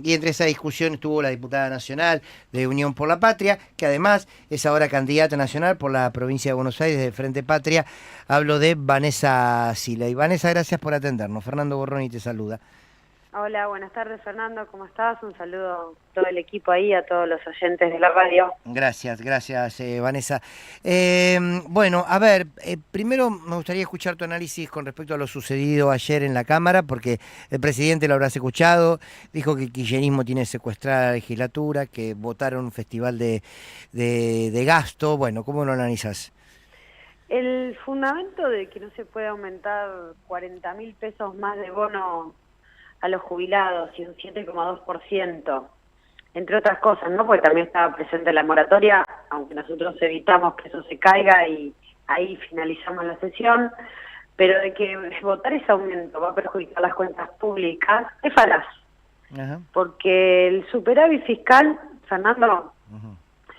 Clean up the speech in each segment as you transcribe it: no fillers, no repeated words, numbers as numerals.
y entre esa discusión estuvo la diputada nacional de Unión por la Patria, que además es ahora candidata nacional por la provincia de Buenos Aires de Frente Patria. Hablo de Vanessa Sila. Y Vanessa, gracias por atendernos. Fernando Borroni te saluda. Hola, buenas tardes Fernando, ¿cómo estás? Un saludo a todo el equipo ahí, a todos los oyentes de la radio. Gracias, Vanessa. Bueno, a ver, primero me gustaría escuchar tu análisis con respecto a lo sucedido ayer en la Cámara, porque el presidente lo habrás escuchado, dijo que el kirchnerismo tiene secuestrada la legislatura, que votaron un festival de gasto. Bueno, ¿cómo lo analizás? El fundamento de que no se puede aumentar 40.000 pesos más de bono a los jubilados y un 7,2%, entre otras cosas, ¿no? Porque también estaba presente la moratoria, aunque nosotros evitamos que eso se caiga y ahí finalizamos la sesión, pero de que votar ese aumento va a perjudicar las cuentas públicas es falaz. Ajá. Porque el superávit fiscal, Fernando,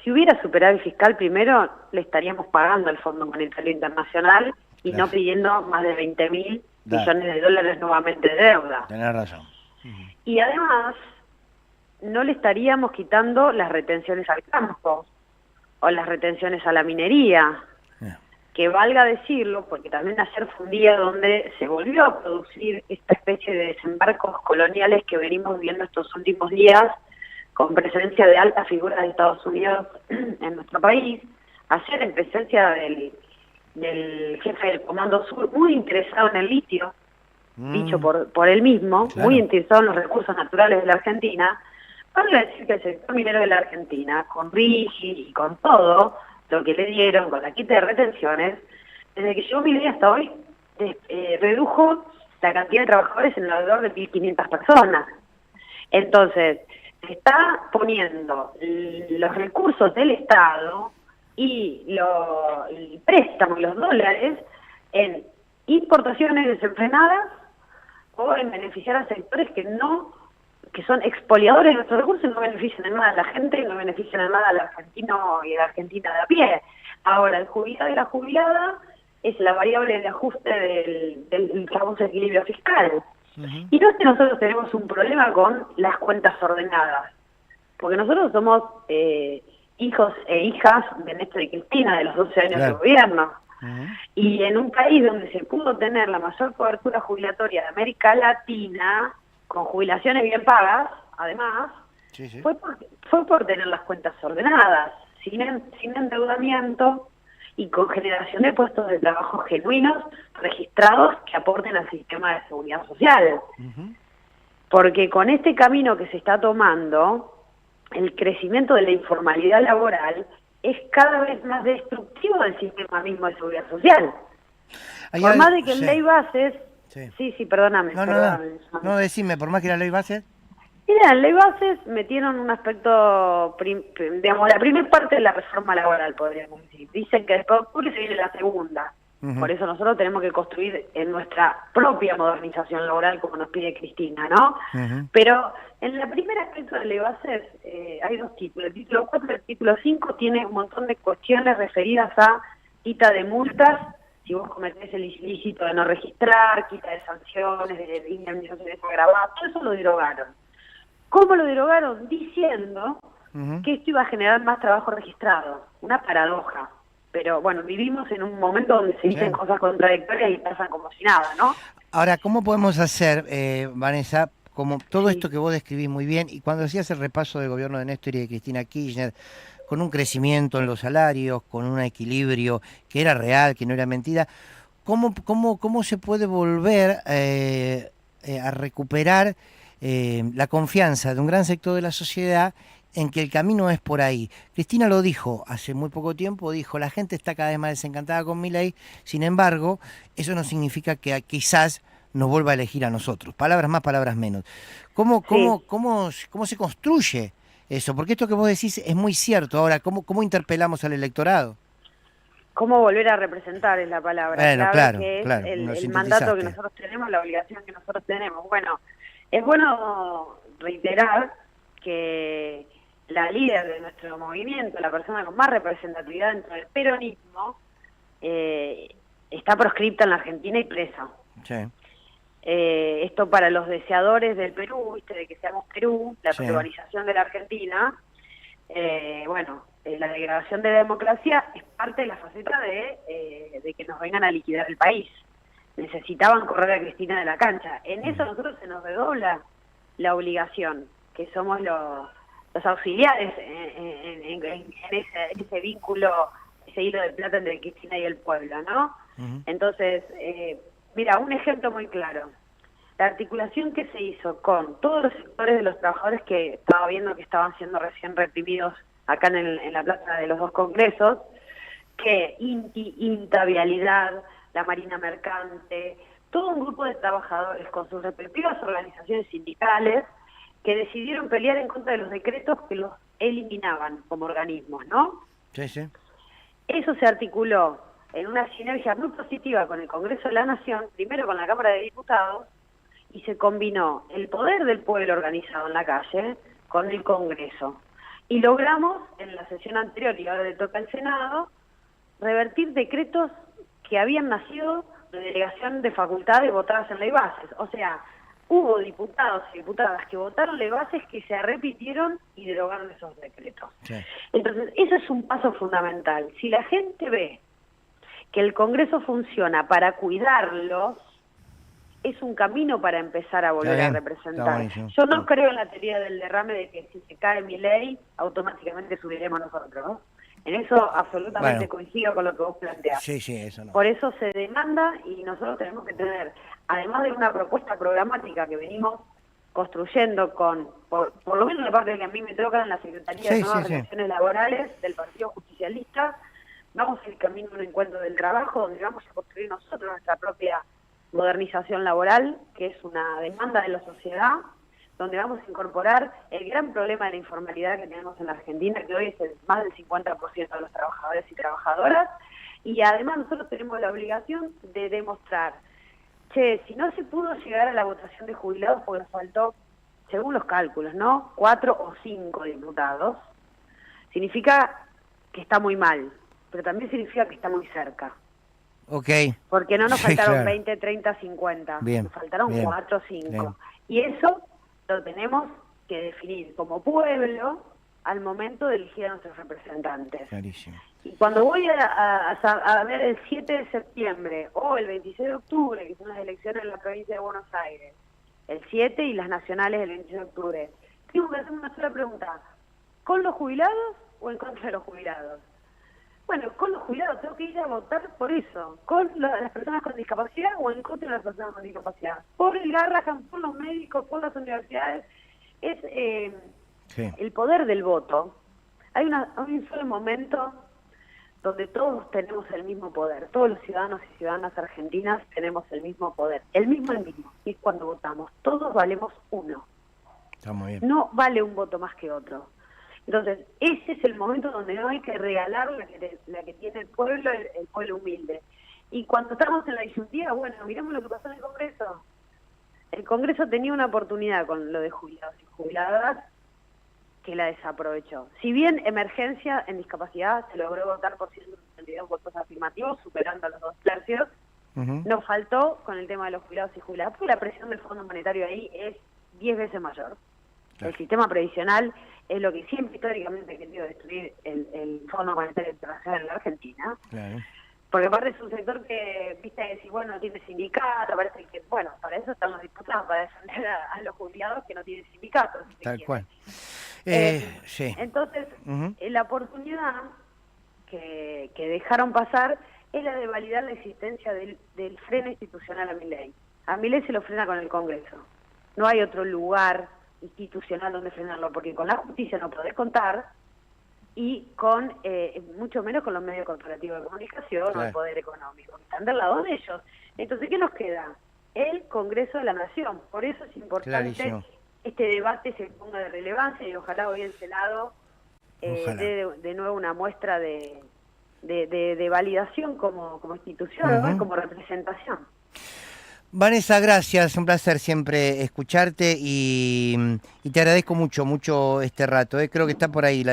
si hubiera superávit fiscal, primero le estaríamos pagando al Fondo Monetario Internacional y Claro. no pidiendo más de 20.000 Claro. millones de dólares nuevamente de deuda. Tenés razón. Y además, no le estaríamos quitando las retenciones al campo o las retenciones a la minería, que valga decirlo, porque también ayer fue un día donde se volvió a producir esta especie de desembarcos coloniales que venimos viendo estos últimos días, con presencia de altas figuras de Estados Unidos en nuestro país, ayer en presencia del jefe del Comando Sur, muy interesado en el litio, dicho por él mismo, Claro. muy interesado en los recursos naturales de la Argentina. Vale decir que el sector minero de la Argentina, con RIGI y con todo lo que le dieron, con la quita de retenciones, desde que llegó Milei hasta hoy, redujo la cantidad de trabajadores en alrededor de 1.500 personas. Entonces, se está poniendo los recursos del Estado y el préstamo y los dólares en importaciones desenfrenadas o en beneficiar a sectores que son expoliadores de nuestros recursos y no benefician en nada a la gente, no benefician en nada al argentino y a la argentina de a pie. Ahora, el jubilado y la jubilada es la variable de ajuste del famoso equilibrio fiscal. Y no es que nosotros tenemos un problema con las cuentas ordenadas, porque nosotros somos hijos e hijas de Néstor y Cristina, de los 12 años de gobierno. Y en un país donde se pudo tener la mayor cobertura jubilatoria de América Latina, con jubilaciones bien pagas, además, fue por tener las cuentas ordenadas, sin endeudamiento y con generación de puestos de trabajo genuinos, registrados, que aporten al sistema de seguridad social. Porque con este camino que se está tomando, el crecimiento de la informalidad laboral es cada vez más destructivo del sistema mismo de seguridad social. Por más de que en ley bases... Sí, perdóname. No, decime, por más que la ley base... Mira, en ley bases metieron un aspecto, digamos, la primera parte de la reforma laboral, podríamos decir. Dicen que después de octubre se viene la segunda. Por eso nosotros tenemos que construir en nuestra propia modernización laboral, como nos pide Cristina, ¿no? Pero en la primera aspecto de ley bases hay dos títulos. El título 4 y el título 5 tiene un montón de cuestiones referidas a quita de multas, si vos cometés el ilícito de no registrar, quita de sanciones, de indemnizaciones agravadas, todo eso lo derogaron. ¿Cómo lo derogaron? Diciendo que esto iba a generar más trabajo registrado. Una paradoja. Pero bueno, vivimos en un momento donde se dicen cosas contradictorias y pasan como si nada, ¿no? Ahora, ¿cómo podemos hacer, Vanessa, como todo esto que vos describís muy bien, y cuando hacías el repaso del gobierno de Néstor y de Cristina Kirchner, con un crecimiento en los salarios, con un equilibrio que era real, que no era mentira, ¿cómo se puede volver a recuperar la confianza de un gran sector de la sociedad en que el camino es por ahí? Cristina lo dijo hace muy poco tiempo, dijo, la gente está cada vez más desencantada con Milei, sin embargo, eso no significa que quizás nos vuelva a elegir a nosotros. Palabras más, palabras menos. ¿Cómo se construye eso? Porque esto que vos decís es muy cierto. Ahora, ¿cómo interpelamos al electorado? ¿Cómo volver a representar es la palabra? Bueno, claro, que es claro, el mandato que nosotros tenemos, la obligación que nosotros tenemos. Bueno, es bueno reiterar que la líder de nuestro movimiento, la persona con más representatividad dentro del peronismo, está proscripta en la Argentina y presa. esto para los deseadores del Perú, ¿viste? De que seamos Perú, la peruanización de la Argentina, la degradación de la democracia es parte de la faceta de que nos vengan a liquidar el país. Necesitaban correr a Cristina de la cancha. En eso a nosotros se nos redobla la obligación, que somos los auxiliares en ese vínculo, ese hilo de plata entre Cristina y el pueblo, ¿no? Entonces, mira, un ejemplo muy claro. La articulación que se hizo con todos los sectores de los trabajadores que estaba viendo que estaban siendo recién reprimidos acá en la plaza de los dos congresos, que INTA, Vialidad, la Marina Mercante, todo un grupo de trabajadores con sus respectivas organizaciones sindicales que decidieron pelear en contra de los decretos que los eliminaban como organismos, ¿no? Sí, sí. Eso se articuló en una sinergia muy positiva con el Congreso de la Nación, primero con la Cámara de Diputados, y se combinó el poder del pueblo organizado en la calle con el Congreso. Y logramos, en la sesión anterior, y ahora le toca al Senado, revertir decretos que habían nacido de delegación de facultades votadas en ley bases. O sea, hubo diputados y diputadas que votaron ley bases que se arrepintieron y derogaron esos decretos. Sí. Entonces, eso es un paso fundamental. Si la gente ve que el Congreso funciona para cuidarlos, es un camino para empezar a volver a representar. Yo no creo en la teoría del derrame de que si se cae mi ley, automáticamente subiremos nosotros, ¿no? En eso absolutamente coincido con lo que vos planteás. Sí, sí, eso no. Por eso se demanda y nosotros tenemos que tener, además de una propuesta programática que venimos construyendo por lo menos la parte que a mí me toca en la Secretaría de Nuevas Relaciones Laborales del Partido Justicialista, vamos el camino de un encuentro del trabajo donde vamos a construir nosotros nuestra propia modernización laboral, que es una demanda de la sociedad, donde vamos a incorporar el gran problema de la informalidad que tenemos en la Argentina, que hoy es más del 50% de los trabajadores y trabajadoras, y además nosotros tenemos la obligación de demostrar, si no se pudo llegar a la votación de jubilados porque nos faltó, según los cálculos, ¿no?, 4 o 5 diputados, significa que está muy mal, pero también significa que está muy cerca. Okay. Porque no nos faltaron 20, 30, 50, bien, nos faltaron bien, 4 o 5. bien. Y eso lo tenemos que definir como pueblo al momento de elegir a nuestros representantes. Clarísimo. Y cuando voy a ver el 7 de septiembre o el 26 de octubre, que son las elecciones en la provincia de Buenos Aires, el 7 y las nacionales el 26 de octubre, tengo que hacer una sola pregunta: ¿con los jubilados o en contra de los jubilados? Bueno, con los jubilados tengo que ir a votar por eso, con las personas con discapacidad o en contra de las personas con discapacidad, por el Garrahan, por los médicos, por las universidades. Es el poder del voto. Hay un solo momento donde todos tenemos el mismo poder, todos los ciudadanos y ciudadanas argentinas tenemos el mismo poder, el mismo, y es cuando votamos. Todos valemos uno. Está muy bien. No vale un voto más que otro. Entonces, ese es el momento donde no hay que regalar la que tiene el pueblo humilde. Y cuando estamos en la disyuntiva, bueno, miremos lo que pasó en el Congreso. El Congreso tenía una oportunidad con lo de jubilados y jubiladas que la desaprovechó. Si bien emergencia en discapacidad se logró votar por 162 votos afirmativos, superando los 2 tercios, nos faltó con el tema de los jubilados y jubiladas, porque la presión del Fondo Monetario ahí es 10 veces mayor. Claro. El sistema previsional es lo que siempre históricamente ha querido destruir el Fondo Monetario Internacional en la Argentina. Claro. Porque aparte es un sector que, viste, decir, bueno, no tiene sindicato, parece que, bueno, para eso están los diputados, para defender a los jubilados que no tienen sindicatos. Si Tal cual. Sí. Entonces, la oportunidad que dejaron pasar es la de validar la existencia del freno institucional a Milei. A Milei se lo frena con el Congreso. No hay otro lugar institucional donde frenarlo, porque con la justicia no podés contar, y con mucho menos con los medios corporativos de comunicación o el poder económico, que están del lado de ellos. Entonces, ¿qué nos queda? El Congreso de la Nación. Por eso es importante este debate se ponga de relevancia, y ojalá hoy el Senado dé de nuevo una muestra de validación como institución, ¿no? Como representación. Vanessa, gracias, un placer siempre escucharte y te agradezco mucho este rato. Creo que está por ahí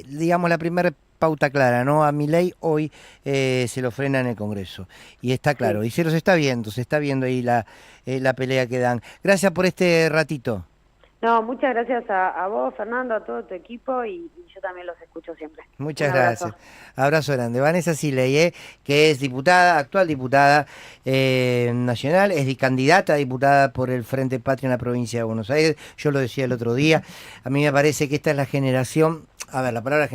digamos, la primera pauta clara, ¿no? A Milei hoy se lo frena en el Congreso. Y está claro, Sí. y se está viendo ahí la pelea que dan. Gracias por este ratito. No, muchas gracias a vos, Fernando, a todo tu equipo y yo también los escucho siempre. Un Muchas abrazo. gracias. Abrazo grande. Vanessa Siley, que es diputada, actual diputada nacional, candidata a diputada por el Frente Patria en la provincia de Buenos Aires. Yo lo decía el otro día. A mí me parece que esta es la generación, a ver, la palabra